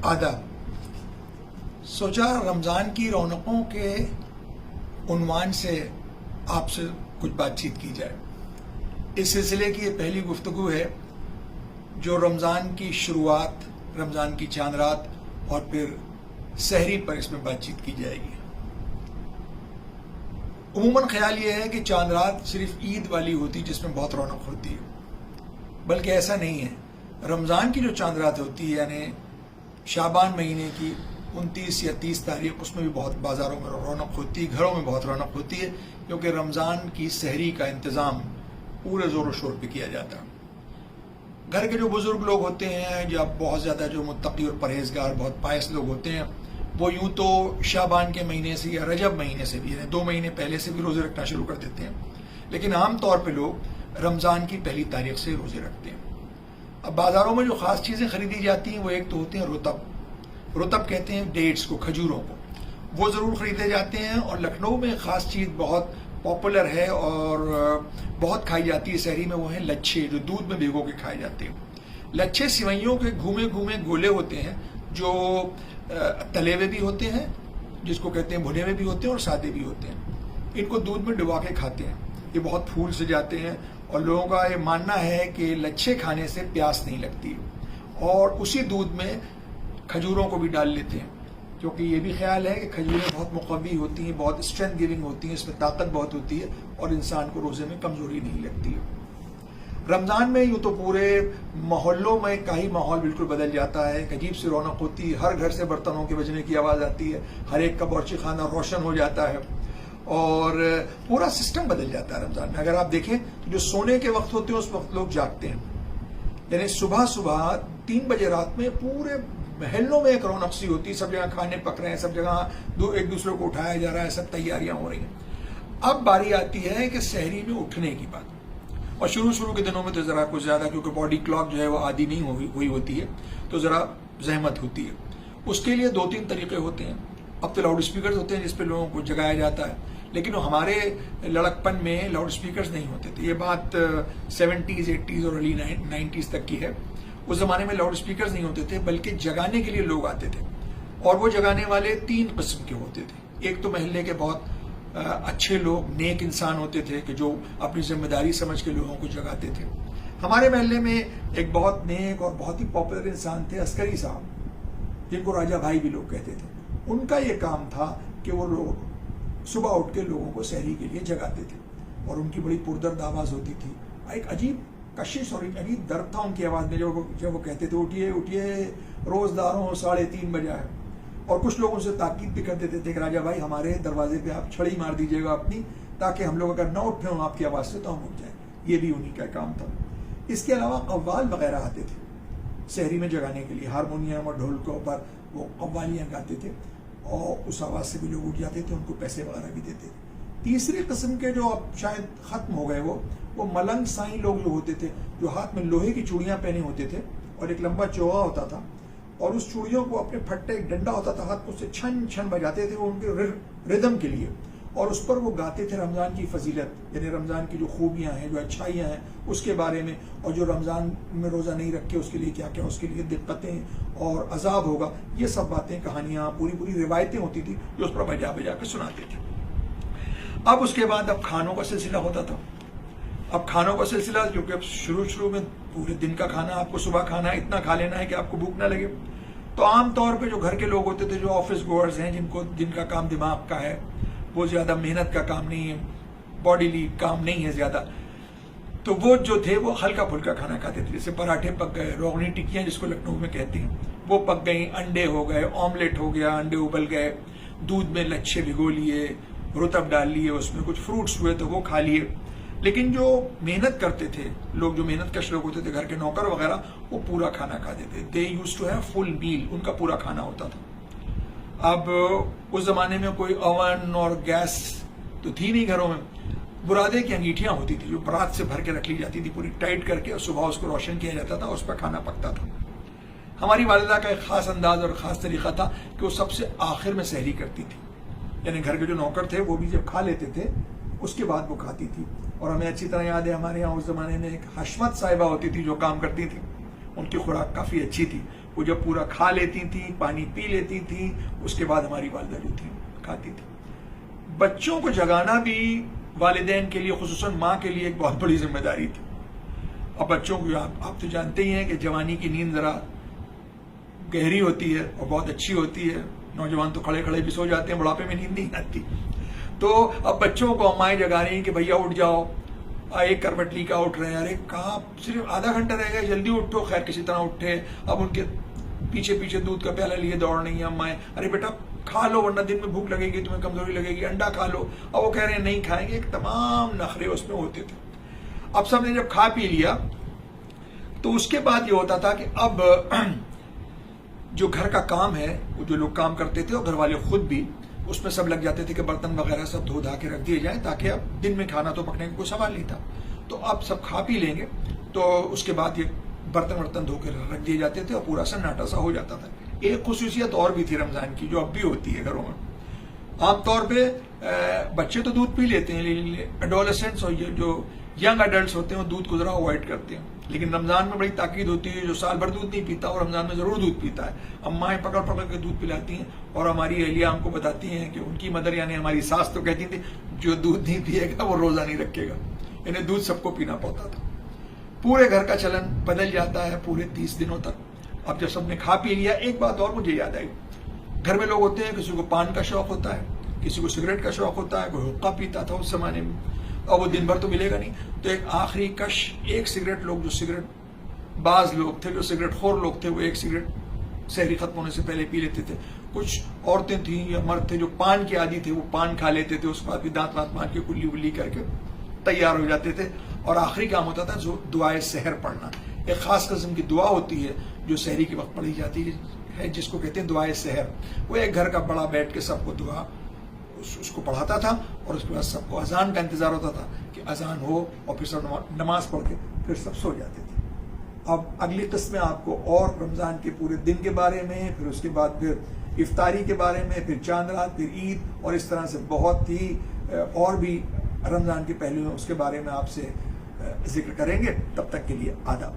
آداب. سوچا رمضان کی رونقوں کے عنوان سے آپ سے کچھ بات چیت کی جائے. اس سلسلے کی یہ پہلی گفتگو ہے جو رمضان کی شروعات، رمضان کی چاند رات اور پھر سحری پر اس میں بات چیت کی جائے گی. عموماً خیال یہ ہے کہ چاند رات صرف عید والی ہوتی جس میں بہت رونق ہوتی ہے، بلکہ ایسا نہیں ہے. رمضان کی جو چاند رات ہوتی ہے یعنی شعبان مہینے کی 29 یا 30 تاریخ، اس میں بھی بہت بازاروں میں رونق ہوتی ہے، گھروں میں بہت رونق ہوتی ہے، کیونکہ رمضان کی سحری کا انتظام پورے زور و شور پہ کیا جاتا ہے. گھر کے جو بزرگ لوگ ہوتے ہیں یا بہت زیادہ جو متقی اور پرہیزگار بہت پائس لوگ ہوتے ہیں، وہ یوں تو شعبان کے مہینے سے یا رجب مہینے سے بھی، یعنی 2 مہینے پہلے سے بھی روزے رکھنا شروع کر دیتے ہیں، لیکن عام طور پہ لوگ رمضان کی پہلی تاریخ سے روزے رکھتے ہیں. اب بازاروں میں جو خاص چیزیں خریدی جاتی ہیں وہ ایک تو ہوتے ہیں رطب کہتے ہیں ڈیٹس کو، کھجوروں کو، وہ ضرور خریدے جاتے ہیں. اور لکھنؤ میں خاص چیز بہت پاپولر ہے اور بہت کھائی جاتی ہے سحری میں، وہ ہیں لچھے، جو دودھ میں بھگو کے کھائے جاتے ہیں. لچھے سوئیوں کے گھومے گولے ہوتے ہیں جو تلے ہوئے بھی ہوتے ہیں، جس کو کہتے ہیں بھنے ہوئے بھی ہوتے ہیں اور سادے بھی ہوتے ہیں. ان کو دودھ میں ڈبا کے کھاتے ہیں. یہ بہت پھول سے جاتے ہیں اور لوگوں کا یہ ماننا ہے کہ لچھے کھانے سے پیاس نہیں لگتی، اور اسی دودھ میں کھجوروں کو بھی ڈال لیتے ہیں، کیونکہ یہ بھی خیال ہے کہ کھجوریں بہت مقوی ہوتی ہیں، بہت اسٹرینتھ گیونگ ہوتی ہیں، اس میں طاقت بہت ہوتی ہے اور انسان کو روزے میں کمزوری نہیں لگتی ہے. رمضان میں یوں تو پورے محلوں میں کا ہی ماحول بالکل بدل جاتا ہے. ایک عجیب سی رونق ہوتی ہے، ہر گھر سے برتنوں کے بجنے کی آواز آتی ہے، ہر ایک کا باورچی خانہ روشن ہو جاتا ہے اور پورا سسٹم بدل جاتا ہے. رمضان میں اگر آپ دیکھیں تو جو سونے کے وقت ہوتے ہیں اس وقت لوگ جاگتے ہیں، یعنی صبح 3 بجے رات میں پورے محلوں میں ایک رونق سی ہوتی ہے. سب جگہ کھانے پک رہے ہیں، سب جگہ ایک دوسرے کو اٹھایا جا رہا ہے، سب تیاریاں ہو رہی ہیں. اب باری آتی ہے کہ سحری میں اٹھنے کی بات، اور شروع کے دنوں میں تو ذرا کچھ زیادہ، کیونکہ باڈی کلاک جو ہے وہ عادی نہیں ہوئی ہوتی ہے تو ذرا زحمت ہوتی ہے. اس کے لیے 2-3 طریقے ہوتے ہیں. اب تو لاؤڈ اسپیکرز ہوتے ہیں جس پہ لوگوں کو جگایا جاتا ہے، لیکن ہمارے لڑکپن میں لاؤڈ اسپیکرز نہیں ہوتے تھے. یہ بات 70s 80s اور ارلی 90s تک کی ہے. اس زمانے میں لاؤڈ اسپیکرز نہیں ہوتے تھے، بلکہ جگانے کے لیے لوگ آتے تھے، اور وہ جگانے والے 3 قسم کے ہوتے تھے. ایک تو محلے کے بہت اچھے لوگ، نیک انسان ہوتے تھے کہ جو اپنی ذمہ داری سمجھ کے لوگوں کو جگاتے تھے. ہمارے محلے میں ایک بہت نیک اور بہت ہی پاپولر انسان تھے، عسکری صاحب، جن کو راجہ بھائی بھی لوگ کہتے تھے. ان کا یہ کام تھا کہ وہ لوگ صبح اٹھ کے لوگوں کو سحری کے لیے جگاتے تھے، اور ان کی بڑی پردرد آواز ہوتی تھی. ایک عجیب کشش اور ایک عجیب درد تھا ان کی آواز میں جب وہ کہتے تھے اٹھیے اٹھیے روزداروں 3:30 بجا ہے. اور کچھ لوگ ان سے تاکید بھی کر دیتے تھے کہ راجہ بھائی ہمارے دروازے پہ آپ چھڑی مار دیجیے گا اپنی، تاکہ ہم لوگ اگر نہ اٹھیں آپ کی آواز سے تو ہم اٹھ جائیں. یہ بھی انہی کا کام تھا. اس کے علاوہ قوال وغیرہ آتے تھے سحری میں جگانے کے لیے، ہارمونیم اور ڈھولکوں پر وہ قوالیاں گاتے تھے، اور اس آواز سے بھی لوگ اٹھ جاتے تھے، ان کو پیسے وغیرہ بھی دیتے تھے. تیسری قسم کے جو اب شاید ختم ہو گئے، وہ ملنگ سائیں لوگ جو ہوتے تھے، جو ہاتھ میں لوہے کی چوڑیاں پہنے ہوتے تھے اور ایک لمبا چوغا ہوتا تھا، اور اس چوڑیوں کو اپنے پھٹے، ایک ڈنڈا ہوتا تھا ہاتھ کو، اس سے چھن چھن بجاتے تھے وہ ان کے ردم کے لیے، اور اس پر وہ گاتے تھے رمضان کی فضیلت، یعنی رمضان کی جو خوبیاں ہیں، جو اچھائیاں ہیں اس کے بارے میں، اور جو رمضان میں روزہ نہیں رکھ کے اس کے لیے کیا کیا، اس کے لیے دقتیں اور عذاب ہوگا. یہ سب باتیں، کہانیاں، پوری روایتیں ہوتی تھی جو اس پر بجا کے سناتے تھے. اب اس کے بعد اب کھانوں کا سلسلہ ہوتا تھا. اب کھانوں کا سلسلہ کیونکہ اب شروع میں پورے دن کا کھانا آپ کو صبح کھانا ہے، اتنا کھا لینا ہے کہ آپ کو بھوک نہ لگے. تو عام طور پہ جو گھر کے لوگ ہوتے تھے، جو آفس گوئرز ہیں، جن کا کام دماغ کا ہے، وہ زیادہ محنت کا کام نہیں ہے، باڈیلی کام نہیں ہے زیادہ، تو وہ جو تھے وہ ہلکا پھلکا کھانا کھاتے تھے. جیسے پراٹھے پک گئے، روغنی ٹکیاں جس کو لکھنؤ میں کہتے ہیں وہ پک گئیں، انڈے ہو گئے، آملیٹ ہو گیا، انڈے ابل گئے، دودھ میں لچھے بھگو لیے، رطب ڈال لیے، اس میں کچھ فروٹس ہوئے تو وہ کھا لیے. لیکن جو محنت کرتے تھے لوگ، جو محنت کش لوگ ہوتے تھے، گھر کے نوکر وغیرہ، وہ پورا کھانا کھاتے تھے. They use to have full میل، ان کا پورا کھانا ہوتا تھا. اب اس زمانے میں کوئی اوون اور گیس تو تھی نہیں گھروں میں. برادے کی انگیٹھیاں ہوتی تھی جو برات سے بھر کے رکھ لی جاتی تھی، پوری ٹائٹ کر کے، اور صبح اس کو روشن کیا جاتا تھا، اس پر کھانا پکتا تھا. ہماری والدہ کا ایک خاص انداز اور خاص طریقہ تھا کہ وہ سب سے آخر میں سحری کرتی تھی، یعنی گھر کے جو نوکر تھے وہ بھی جب کھا لیتے تھے اس کے بعد وہ کھاتی تھی. اور ہمیں اچھی طرح یاد ہے ہمارے یہاں اس زمانے میں ایک حشمت صاحبہ ہوتی تھی جو کام کرتی تھی، ان کی خوراک کافی اچھی تھی. وہ جب پورا کھا لیتی تھیں، پانی پی لیتی تھیں، اس کے بعد ہماری والدہ جو تھی کھاتی تھی. بچوں کو جگانا بھی والدین کے لیے، خصوصاً ماں کے لیے، ایک بہت بڑی ذمہ داری تھی. اب بچوں کو آپ تو جانتے ہی ہیں کہ جوانی کی نیند ذرا گہری ہوتی ہے اور بہت اچھی ہوتی ہے. نوجوان تو کھڑے کھڑے بھی سو جاتے ہیں، بڑھاپے میں نیند نہیں آتی. تو اب بچوں کو امائیں جگا رہی ہیں کہ بھیا اٹھ جاؤ، ایک کروٹ لی کا اٹھ رہے ہیں. ارے کہاں، صرف آدھا گھنٹہ رہ گیا، جلدی اٹھو. خیر کسی طرح اٹھے. اب ان کے پیچھے پیچھے دودھ کا پیالہ لیے دوڑ رہی ہیں امائیں. ارے بیٹا کھا لو ورنہ دن میں بھوک لگے گی، تمہیں کمزوری لگے گی، انڈا کھا لو. اب وہ کہہ رہے ہیں نہیں کھائیں گے. ایک تمام نخرے اس میں ہوتے تھے. اب سب نے جب کھا پی لیا تو اس کے بعد یہ ہوتا تھا کہ اب جو گھر کا کام ہے، وہ جو لوگ کام کرتے تھے اور گھر والے خود بھی اس میں سب لگ جاتے تھے کہ برتن وغیرہ سب دھو دھا کے رکھ دیے جائیں، تاکہ اب دن میں کھانا تو پکنے کا کوئی سوال نہیں تھا. تو اب سب کھا پی لیں گے تو اس کے بعد یہ برتن دھو کے رکھ دیے جاتے تھے اور پورا سناٹا سا ہو جاتا تھا. ایک خصوصیت اور بھی تھی رمضان کی، جو اب بھی ہوتی ہے گھروں میں. عام طور پہ بچے تو دودھ پی لیتے ہیں، ایڈولسنٹس اور یہ جو ینگ ایڈلٹس ہوتے ہیں وہ دودھ کو ذرا اوائڈ کرتے ہیں. لیکن رمضان میں بڑی تاکید ہوتی ہے، جو سال بھر دودھ نہیں پیتا اور رمضان میں ضرور دودھ پیتا ہے. امائیں پکڑ پکڑ کے دودھ پلاتی ہیں اور ہماری اہلیہ ہم کو بتاتی ہیں کہ ان کی مدر یعنی ہماری ساس تو کہتی تھی جو دودھ نہیں پیے گا وہ روزہ نہیں رکھے گا. انہیں دودھ سب کو پینا پڑتا تھا. پورے گھر کا چلن بدل جاتا ہے پورے 30 دنوں تک. اب جب سب نے کھا پی لیا، ایک بات اور مجھے یاد آئی. گھر میں لوگ ہوتے ہیں، کسی کو پان کا شوق ہوتا ہے، کسی کو سگریٹ کا شوق ہوتا ہے، کوئی حقہ پیتا تھا اس زمانے میں، اور وہ دن بھر تو ملے گا نہیں. تو ایک آخری کش، ایک سگریٹ، لوگ جو سگریٹ، بعض لوگ تھے جو سگریٹ خور لوگ تھے، وہ ایک سگریٹ سحری ختم ہونے سے پہلے پی لیتے تھے. کچھ عورتیں تھیں یا مرد تھے جو پان کے عادی تھے، وہ پان کھا لیتے تھے، اس کے بعد بھی دانت وانت مار کے کلی ولی کر کے تیار ہو جاتے تھے. اور آخری کام ہوتا تھا جو دعائے سحر پڑھنا. ایک خاص قسم کی دعا ہوتی ہے جو سحری کے وقت پڑھی جاتی ہے، جس کو کہتے ہیں دعائے سحر. وہ ایک گھر کا بڑا بیٹھ کے سب کو دعا اس کو پڑھاتا تھا اور اس کے بعد سب کو اذان کا انتظار ہوتا تھا کہ اذان ہو اور پھر سب نماز پڑھ کے پھر سب سو جاتے تھے. اب اگلی قسمیں آپ کو اور رمضان کے پورے دن کے بارے میں، پھر اس کے بعد پھر افطاری کے بارے میں، پھر چاند رات، پھر عید، اور اس طرح سے بہت ہی اور بھی رمضان کے پہلو ہیں، اس کے بارے میں آپ سے ذکر کریں گے. تب تک کے لیے آداب.